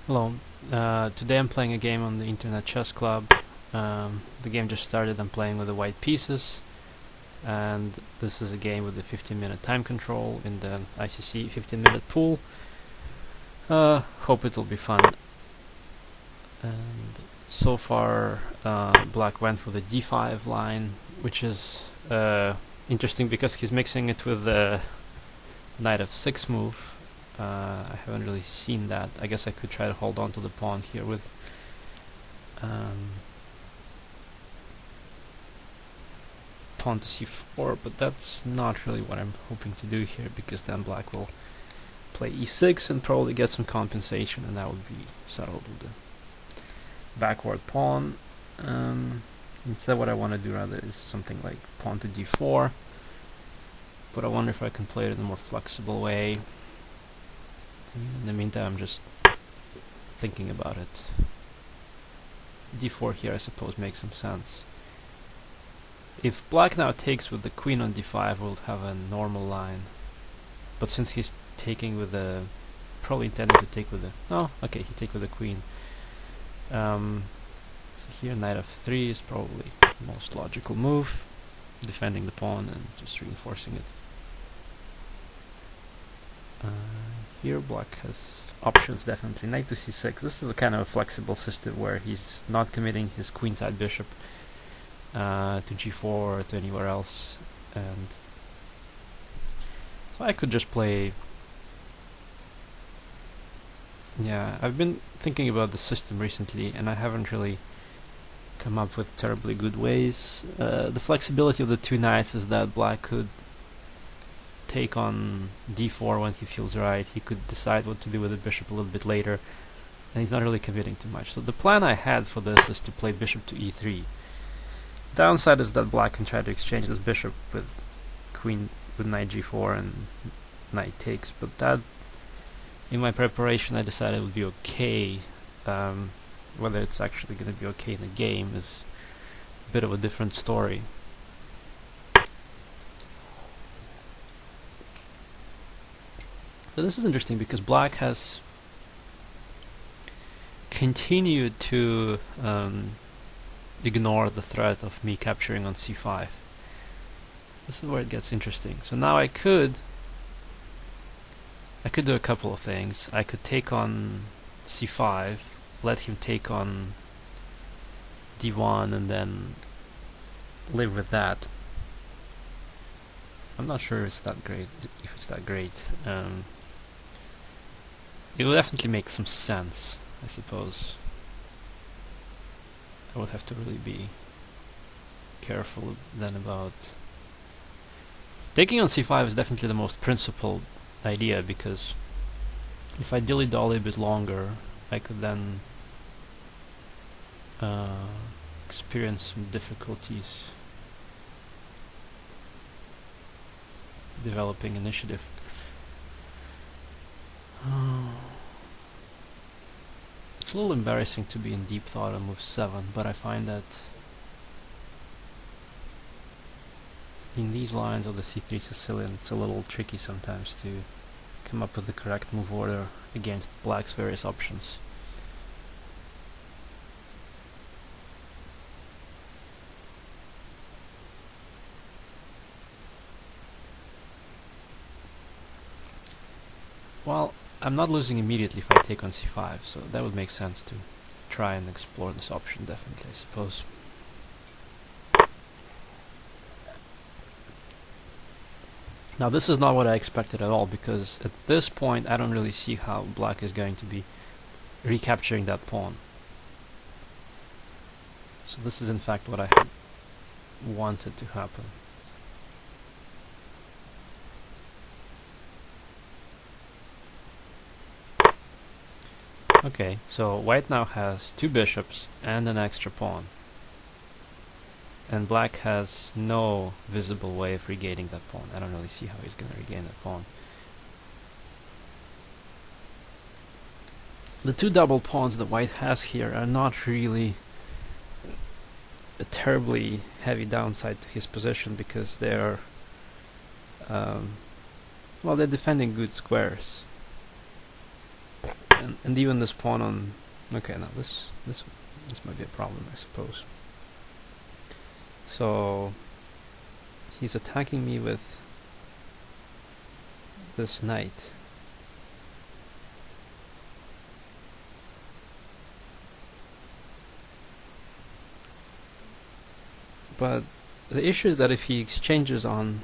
Hello. Today I'm playing a game on the Internet Chess Club. The game just started. I'm playing with the white pieces, and this is a game with a 15-minute time control in the ICC 15-minute pool. Hope it'll be fun. And so far, Black went for the d5 line, which is interesting because he's mixing it with the knight f6 move. I haven't really seen that. I guess I could try to hold on to the pawn here with pawn to c4, but that's not really what I'm hoping to do here, because then black will play e6 and probably get some compensation, and that would be settled with the backward pawn. Instead, what I want to do rather is something like pawn to d4, but I wonder if I can play it in a more flexible way. In the meantime, I'm just thinking about it. d4 here, I suppose, makes some sense. If black now takes with the queen on d5, we'll have a normal line. But since he's taking with the... probably intended to take with the... oh, okay, he take with the queen. So here knight f3 is probably the most logical move, defending the pawn and just reinforcing it. Here black has options, definitely. Knight to c6. This is a kind of a flexible system where he's not committing his queenside bishop to g4 or to anywhere else, and so I could just play. Yeah, I've been thinking about the system recently, and I haven't really come up with terribly good ways. The flexibility of the two knights is that black could take on d4 when he feels right. He could decide what to do with the bishop a little bit later, and he's not really committing too much. So the plan I had for this is to play bishop to e3. Downside is that black can try to exchange this bishop with queen, with knight g4 and knight takes, but that, in my preparation, I decided it would be okay. Whether it's actually going to be okay in the game is a bit of a different story. So this is interesting because black has continued to ignore the threat of me capturing on c5. This is where it gets interesting. So now I could do a couple of things. I could take on c5, let him take on d1, and then live with that. I'm not sure it's that great. If it's that great, it will definitely make some sense, I suppose. I would have to really be careful then about... taking on c5 is definitely the most principled idea, because if I dilly-dally a bit longer, I could then experience some difficulties developing initiative. It's a little embarrassing to be in deep thought on move 7, but I find that in these lines of the c3 Sicilian, it's a little tricky sometimes to come up with the correct move order against black's various options. Well, I'm not losing immediately if I take on c5, so that would make sense to try and explore this option, definitely, I suppose. Now this is not what I expected at all, because at this point I don't really see how black is going to be recapturing that pawn. So this is in fact what I had wanted to happen. Okay, so white now has two bishops and an extra pawn, and black has no visible way of regaining that pawn. I don't really see how he's going to regain that pawn. The two double pawns that white has here are not really a terribly heavy downside to his position, because they're well, they're defending good squares. and even this pawn on... Okay, now this might be a problem, I suppose. So he's attacking me with this knight. But the issue is that if he exchanges on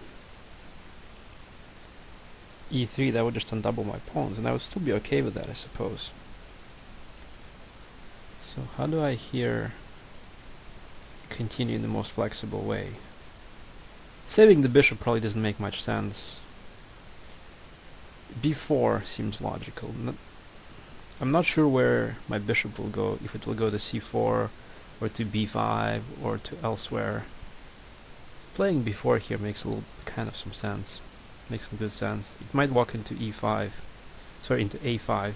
e3, that would just undouble my pawns, and I would still be okay with that, I suppose. So how do I here continue in the most flexible way? Saving the bishop probably doesn't make much sense. b4 seems logical. I'm not sure where my bishop will go, if it will go to c4 or to b5 or to elsewhere. Playing b4 here makes a little kind of some sense. Makes some good sense. It might walk into e5, sorry, into a5.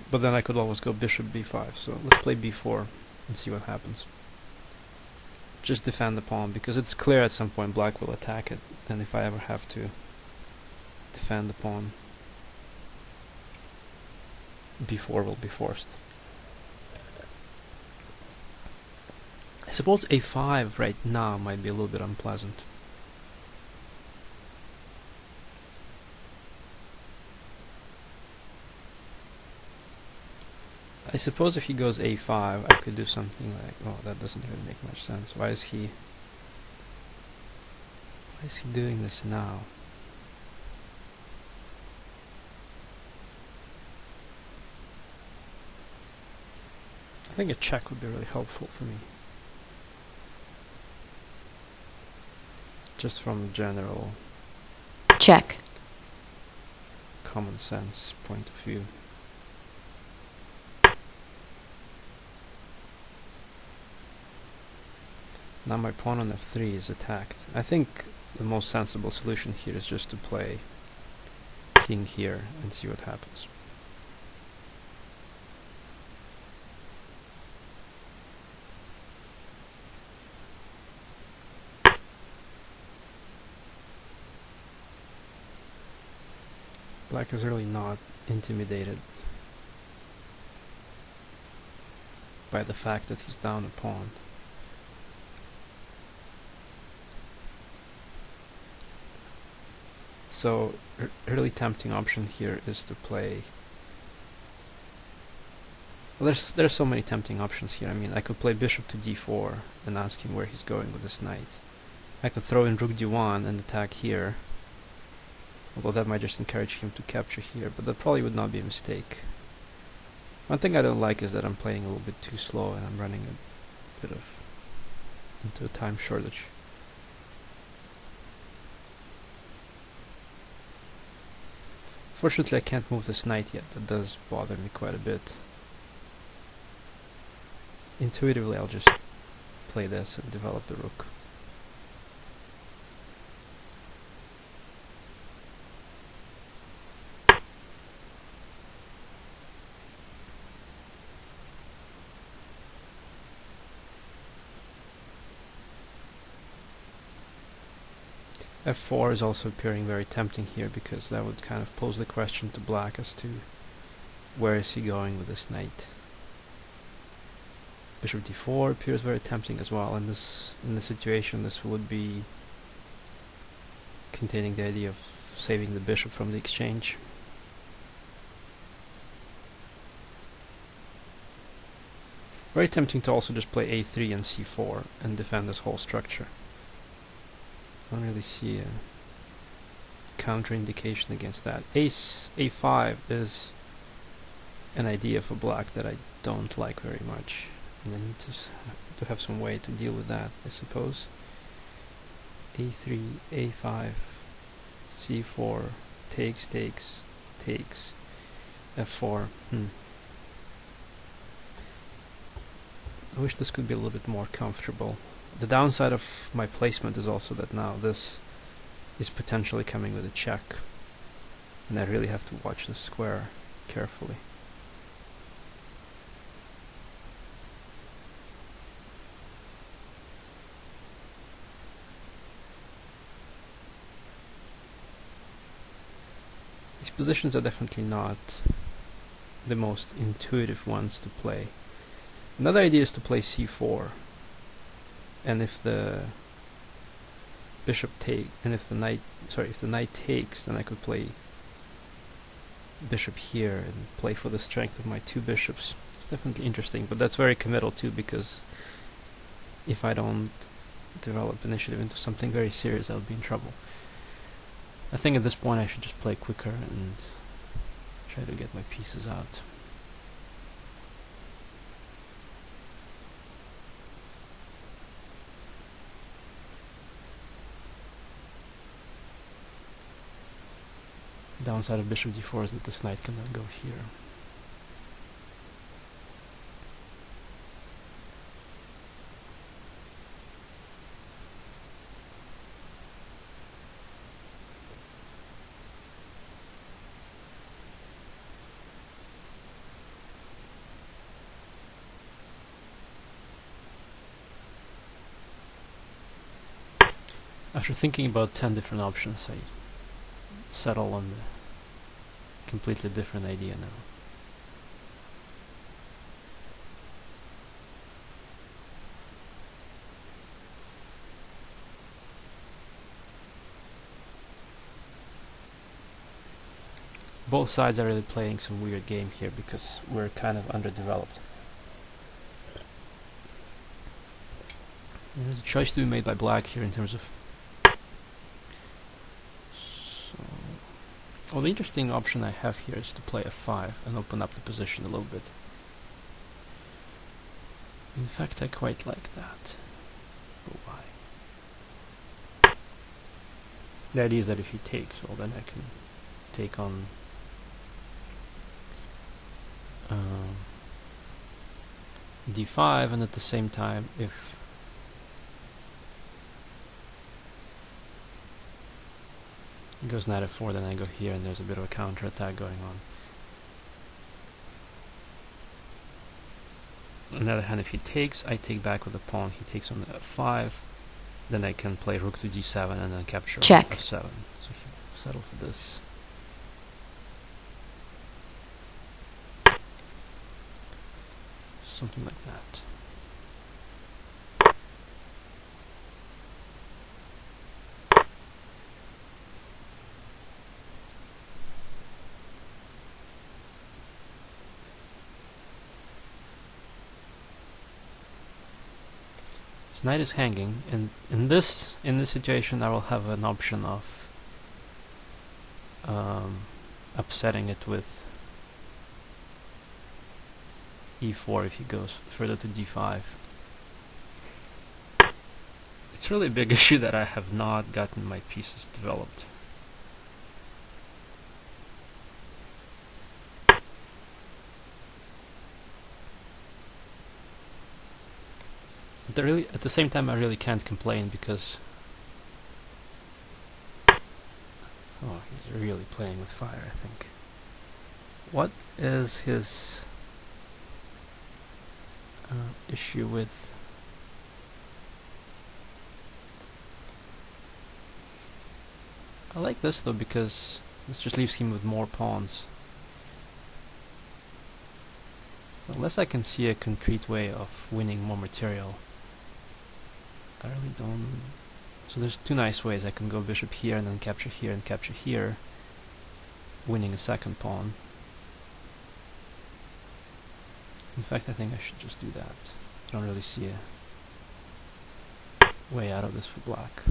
But then I could always go bishop b5, so let's play b4 and see what happens. Just defend the pawn, because it's clear at some point black will attack it, and if I ever have to defend the pawn, b4 will be forced. I suppose a5 right now might be a little bit unpleasant. I suppose if he goes a5, I could do something like... Oh, that doesn't really make much sense. Why is he doing this now? I think a check would be really helpful for me. Just from general check common sense point of view. Now my pawn on f3 is attacked. I think the most sensible solution here is just to play king here and see what happens. Black is really not intimidated by the fact that he's down a pawn. So a really tempting option here is to play... Well, there's so many tempting options here. I mean, I could play bishop to d4 and ask him where he's going with this knight. I could throw in rook d1 and attack here, although that might just encourage him to capture here, but that probably would not be a mistake. One thing I don't like is that I'm playing a little bit too slow and I'm running a bit of into a time shortage. Fortunately, I can't move this knight yet. That does bother me quite a bit. Intuitively, I'll just play this and develop the rook. f4 is also appearing very tempting here, because that would kind of pose the question to black as to where is he going with this knight. Bishop d4 appears very tempting as well, and in this situation this would be containing the idea of saving the bishop from the exchange. Very tempting to also just play a3 and c4 and defend this whole structure. I don't really see a counterindication against that. a5 is an idea for black that I don't like very much, and I need to have some way to deal with that, I suppose. a3, a5, c4, takes, f4. I wish this could be a little bit more comfortable. The downside of my placement is also that now this is potentially coming with a check, and I really have to watch the square carefully. These positions are definitely not the most intuitive ones to play. Another idea is to play c4, and if the if the knight takes, then I could play bishop here and play for the strength of my two bishops. It's definitely interesting, but that's very committal too, because if I don't develop initiative into something very serious, I'll be in trouble. I think at this point I should just play quicker and try to get my pieces out. Downside of bishop d4 is that this knight can then go here. After thinking about 10 different options, I settle on the completely different idea now. Both sides are really playing some weird game here because we're kind of underdeveloped. There's a choice to be made by black here in terms of... Well, the interesting option I have here is to play f5 and open up the position a little bit. In fact, I quite like that. But why? The idea is that if he takes, well, then I can take on d5, and at the same time, if he goes knight f4, then I go here, and there's a bit of a counter-attack going on. On the other hand, if he takes, I take back with the pawn. He takes on f5, then I can play rook to d7 and then capture Check. f7. So he'll settle for this. Something like that. His knight is hanging, and in this situation I will have an option of upsetting it with e4 if he goes further to d5. It's really a big issue that I have not gotten my pieces developed. At the same time, I really can't complain because he's really playing with fire, I think. What is his issue with... I like this though, because this just leaves him with more pawns. So unless I can see a concrete way of winning more material, I really don't... So there's two nice ways. I can go bishop here and then capture here and capture here, winning a second pawn. In fact, I think I should just do that. I don't really see a way out of this for black.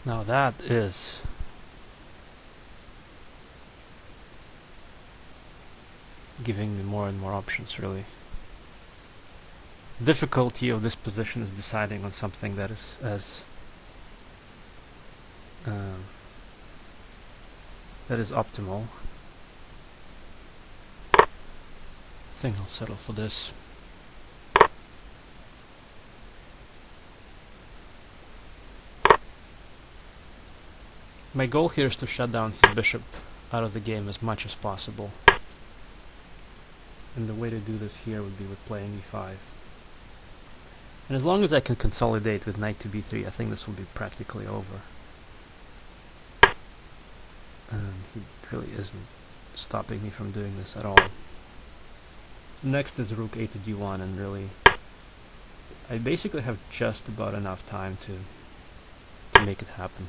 Now that is giving me more and more options, really. Difficulty of this position is deciding on something that is as that is optimal. I think I'll settle for this. My goal here is to shut down his bishop out of the game as much as possible. And the way to do this here would be with playing e5. And as long as I can consolidate with knight to b3, I think this will be practically over. And he really isn't stopping me from doing this at all. Next is rook a to d1, and really I basically have just about enough time to make it happen,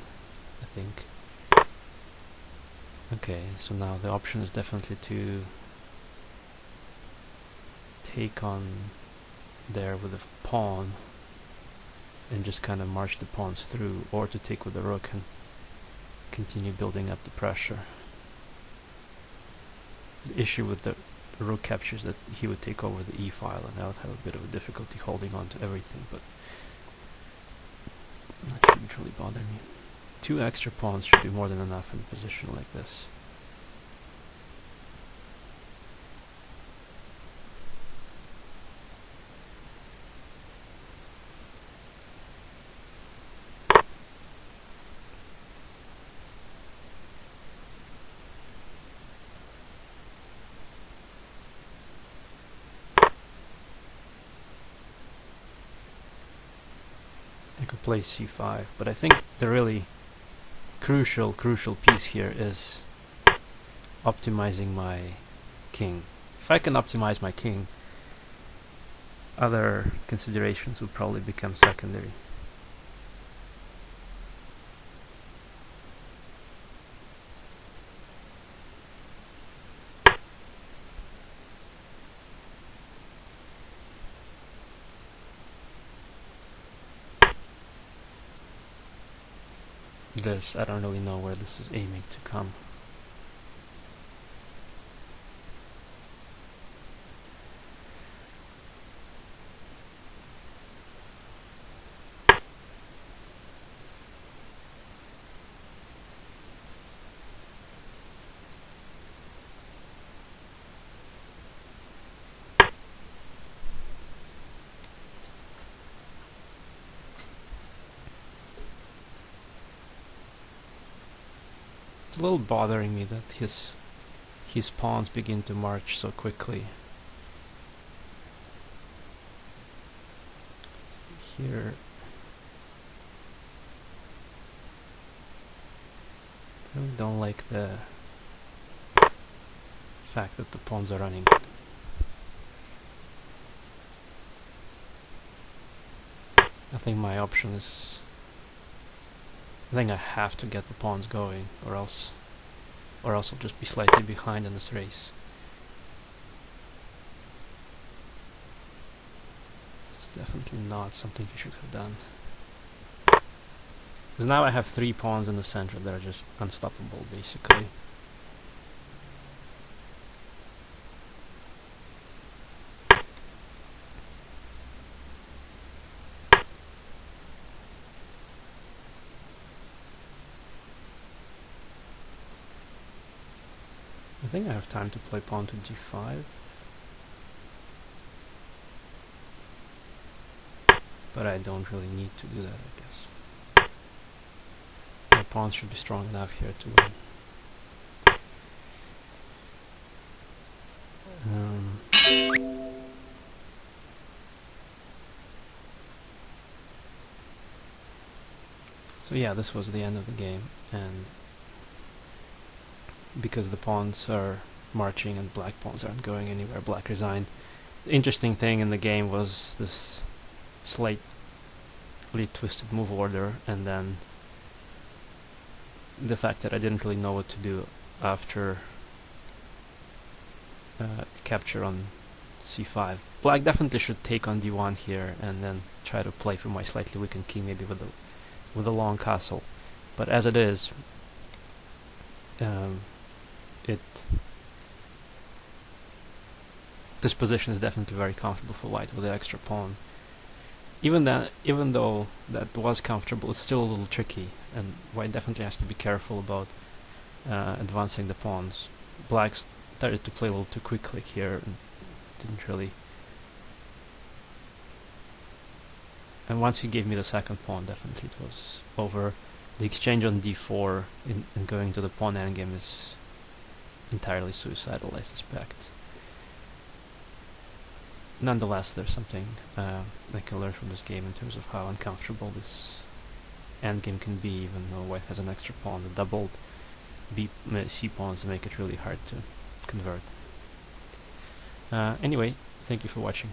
I think. Okay, so now the option is definitely to take on there with a pawn and just kind of march the pawns through, or to take with the rook and continue building up the pressure. The issue with the rook capture is that he would take over the e file, and I would have a bit of a difficulty holding on to everything, but that shouldn't really bother me. 2 extra pawns should be more than enough in a position like this. I could play c5, but I think the really crucial piece here is optimizing my king. If I can optimize my king, other considerations would probably become secondary. This, I don't really know where this is aiming to come. It's a little bothering me that his pawns begin to march so quickly. Here, I really don't like the fact that the pawns are running. I think my option is, I think I have to get the pawns going, or else I'll just be slightly behind in this race. It's definitely not something you should have done. Because now I have 3 pawns in the center that are just unstoppable, basically. I think I have time to play pawn to g5, but I don't really need to do that, I guess. My pawns should be strong enough here to win. So yeah, this was the end of the game, and because the pawns are marching and black pawns aren't going anywhere, black resigned. The interesting thing in the game was this slightly twisted move order, and then the fact that I didn't really know what to do after capture on c5. Black definitely should take on d1 here and then try to play for my slightly weakened king, maybe with a long castle. But as it is, this position is definitely very comfortable for white with the extra pawn. Even though that was comfortable, it's still a little tricky, and white definitely has to be careful about advancing the pawns. Black started to play a little too quickly here and didn't really. And once he gave me the second pawn, definitely it was over. The exchange on d4 and going to the pawn endgame is entirely suicidal, I suspect. nonetheless, there's something I can learn from this game in terms of how uncomfortable this endgame can be, even though white has an extra pawn. The doubled C pawns make it really hard to convert. Anyway, thank you for watching.